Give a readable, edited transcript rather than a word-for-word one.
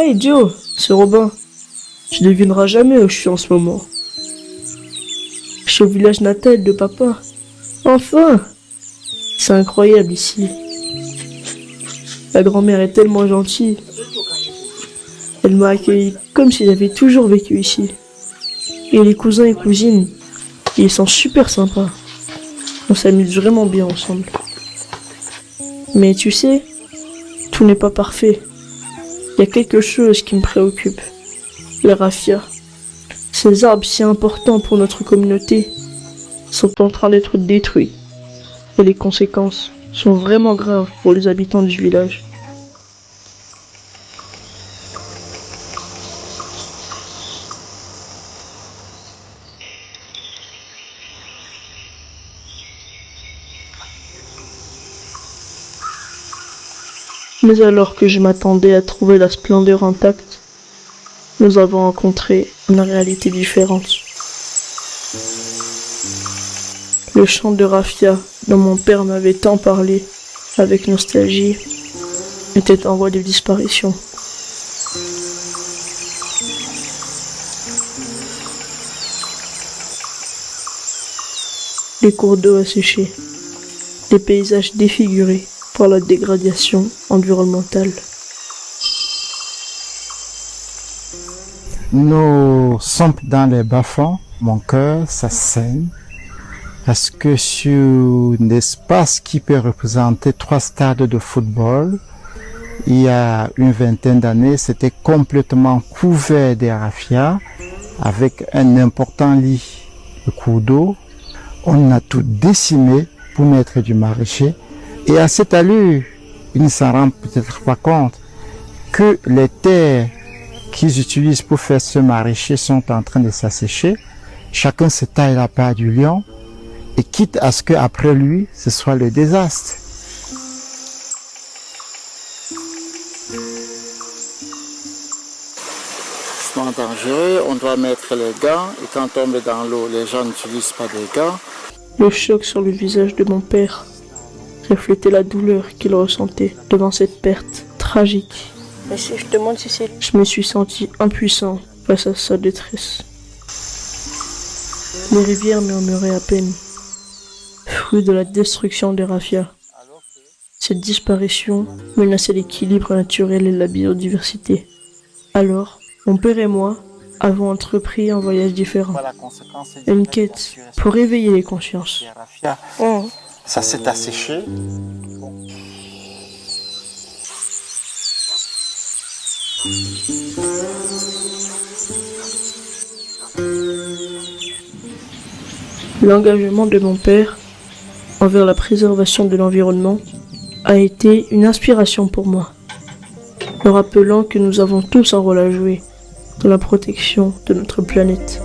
Hey Joe, c'est Robin. Tu devineras jamais où je suis en ce moment. Je suis au village natal de papa. Enfin! C'est incroyable ici. La grand-mère est tellement gentille. Elle m'a accueilli comme si j'avais toujours vécu ici. Et les cousins et cousines, ils sont super sympas. On s'amuse vraiment bien ensemble. Mais tu sais, tout n'est pas parfait. Il y a quelque chose qui me préoccupe. Les raffias. Ces arbres si importants pour notre communauté sont en train d'être détruits. Et les conséquences sont vraiment graves pour les habitants du village. Mais alors que je m'attendais à trouver la splendeur intacte, nous avons rencontré une réalité différente. Le champ de raffia dont mon père m'avait tant parlé avec nostalgie était en voie de disparition. Les cours d'eau asséchés, les paysages défigurés par la dégradation environnementale. Nous sommes dans les bas-fonds, mon cœur, ça saigne, parce que sur un espace qui peut représenter 3 stades de football, il y a une vingtaine d'années, c'était complètement couvert de raffias, avec un important lit de cours d'eau. On a tout décimé pour mettre du maraîcher. Et à cette allure, ils ne s'en rendent peut-être pas compte que les terres qu'ils utilisent pour faire ce maraîcher sont en train de s'assécher. Chacun se taille la part du lion et quitte à ce qu'après lui, ce soit le désastre. C'est dangereux, on doit mettre les gants et quand on tombe dans l'eau, les gens n'utilisent pas des gants. Le choc sur le visage de mon père reflétait la douleur qu'il ressentait devant cette perte tragique. Mais si je demande si c'est... Je me suis senti impuissant face à sa détresse. Les rivières murmuraient à peine, fruit de la destruction des raffias. Cette disparition menaçait l'équilibre naturel et la biodiversité. Alors, mon père et moi avons entrepris un voyage différent. Une quête pour réveiller les consciences. Ça s'est asséché. L'engagement de mon père envers la préservation de l'environnement a été une inspiration pour moi, me rappelant que nous avons tous un rôle à jouer dans la protection de notre planète.